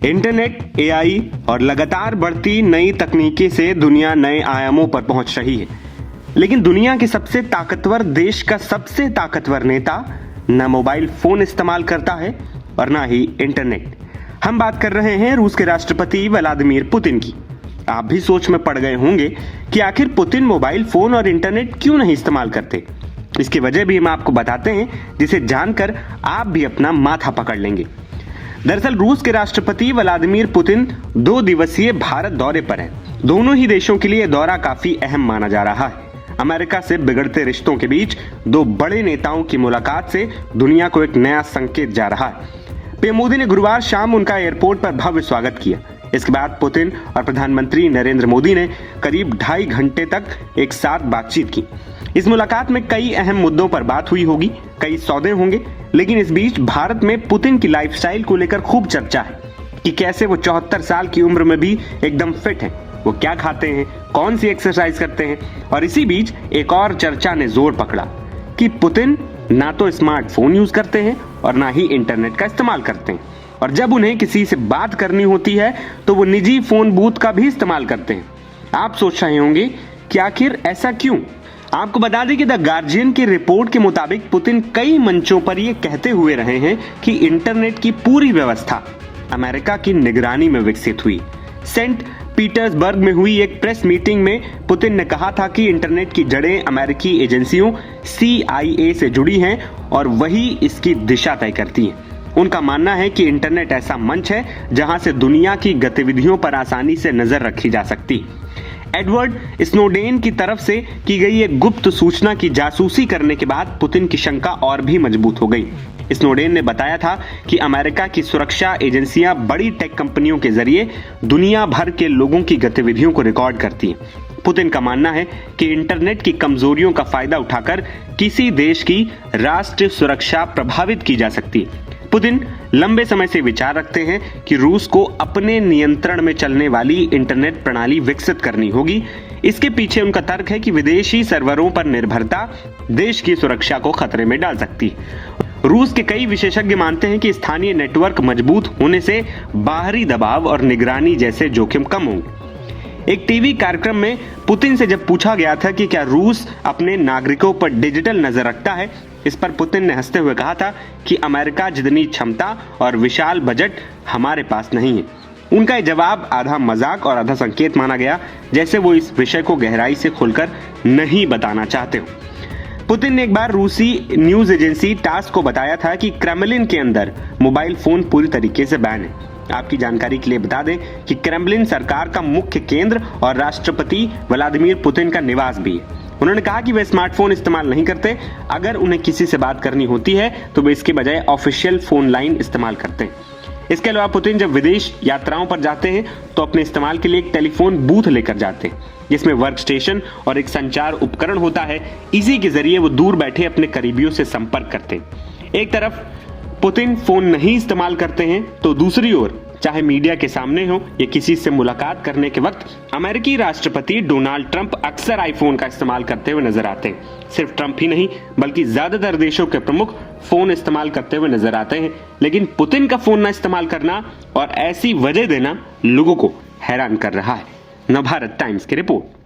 Internet, AI और लगातार बढ़ती नई तकनीकी से दुनिया नए आयामों पर पहुंच रही है। लेकिन दुनिया के सबसे ताकतवर देश का सबसे ताकतवर नेता न मोबाइल फोन इस्तेमाल करता है और न ही इंटरनेट। हम बात कर रहे हैं रूस के राष्ट्रपति व्लादिमीर पुतिन की। आप भी सोच में पड़ गए होंगे कि आखिर पुतिन मोबाइल फोन और इंटरनेट क्यों नहीं इस्तेमाल करते। इसकी वजह भी हम आपको बताते हैं, जिसे जानकर आप भी अपना माथा पकड़ लेंगे। दरअसल रूस के राष्ट्रपति व्लादिमीर पुतिन 2 दिवसीय भारत दौरे पर हैं। दोनों ही देशों के लिए दौरा काफी अहम माना जा रहा है। अमेरिका से बिगड़ते रिश्तों के बीच 2 बड़े नेताओं की मुलाकात से दुनिया को एक नया संकेत जा रहा है। पीएम मोदी ने गुरुवार शाम उनका एयरपोर्ट पर भव्य स्वागत किया। इसके बाद पुतिन और प्रधानमंत्री नरेंद्र मोदी ने करीब 2.5 घंटे तक एक साथ बातचीत की। इस मुलाकात में कई अहम मुद्दों पर बात हुई होगी, कई सौदे होंगे, लेकिन इस बीच भारत में पुतिन की लाइफस्टाइल को लेकर खूब चर्चा है कि कैसे वो 74 साल की उम्र में भी एकदम फिट हैं, वो क्या खाते हैं, कौन सी एक्सरसाइज करते हैं। और इसी बीच एक और चर्चा ने जोर पकड़ा कि पुतिन ना तो स्मार्टफोन यूज करते हैं और ना ही इंटरनेट का इस्तेमाल करते हैं, और जब उन्हें किसी से बात करनी होती है तो वो निजी फोन बूथ का भी इस्तेमाल करते हैं। आप सोच रहे होंगे कि आखिर ऐसा क्यों। आपको बता दें कि द गार्जियन की रिपोर्ट के मुताबिक पुतिन कई मंचों पर ये कहते हुए रहे हैं कि इंटरनेट की पूरी व्यवस्था अमेरिका की निगरानी में विकसित हुई। सेंट पीटर्सबर्ग में हुई एक प्रेस मीटिंग में पुतिन ने कहा था कि इंटरनेट की जड़ें अमेरिकी एजेंसियों CIA से जुड़ी हैं और वही इसकी दिशा तय करती हैं। उनका मानना है कि इंटरनेट ऐसा मंच है जहां से दुनिया की गतिविधियों पर आसानी से नजर रखी जा सकती। एडवर्ड स्नोडेन की तरफ से की गई एक गुप्त सूचना की जासूसी करने के बाद पुतिन की शंका और भी मजबूत हो गई। स्नोडेन ने बताया था कि अमेरिका की सुरक्षा एजेंसियां बड़ी टेक कंपनियों के जरिए दुनिया भर के लोगों की गतिविधियों को रिकॉर्ड करती हैं। पुतिन का मानना है कि इंटरनेट की कमजोरियों का फायदा उठाकर किसी देश की राष्ट्रीय सुरक्षा प्रभावित की जा सकती है। पुतिन लंबे समय से विचार रखते हैं कि रूस को अपने नियंत्रण में चलने वाली इंटरनेट प्रणाली विकसित करनी होगी। इसके पीछे उनका तर्क है कि विदेशी सर्वरों पर निर्भरता देश की सुरक्षा को खतरे में डाल सकती है। रूस के कई विशेषज्ञ मानते हैं कि स्थानीय नेटवर्क मजबूत होने से बाहरी दबाव और निगरानी जैसे जोखिम कम होंगे। एक टीवी कार्यक्रम में पुतिन से जब पूछा गया था कि क्या रूस अपने नागरिकों पर डिजिटल नजर रखता है, इस पर पुतिन ने हंसते हुए कहा था कि अमेरिका जितनी क्षमता और विशाल बजट हमारे पास नहीं है। उनका यह जवाब आधा मजाक और आधा संकेत माना गया, जैसे वो इस विषय को गहराई से खोलकर नहीं बताना चाहते हो। पुतिन ने एक बार रूसी न्यूज एजेंसी टास को बताया था कि क्रेमलिन के अंदर मोबाइल फोन पूरी तरीके से बैन है। आपकी जानकारी के लिए बता दें कि क्रेमलिन सरकार का मुख्य केंद्र और राष्ट्रपति व्लादिमीर पुतिन का निवास भी है। उन्होंने कहा कि वे स्मार्टफोन इस्तेमाल नहीं करते। अगर उन्हें किसी से बात करनी होती है तो वे इसके बजाय ऑफिशियल फोन लाइन इस्तेमाल करते हैं। इसके अलावा पुतिन जब विदेश यात्राओं पर जाते हैं तो अपने इस्तेमाल के लिए एक टेलीफोन बूथ लेकर जाते हैं, जिसमें वर्क स्टेशन और एक संचार उपकरण होता है। इसी के जरिए वो दूर बैठे अपने करीबियों से संपर्क करते हैं। एक तरफ पुतिन फोन नहीं इस्तेमाल करते हैं तो दूसरी ओर चाहे मीडिया के सामने हो या किसी से मुलाकात करने के वक्त अमेरिकी राष्ट्रपति डोनाल्ड ट्रंप अक्सर आईफोन का इस्तेमाल करते हुए नजर आते हैं। सिर्फ ट्रंप ही नहीं बल्कि ज्यादातर देशों के प्रमुख फोन इस्तेमाल करते हुए नजर आते हैं। लेकिन पुतिन का फोन न इस्तेमाल करना और ऐसी वजह देना लोगों को हैरान कर रहा है। नवभारत टाइम्स की रिपोर्ट।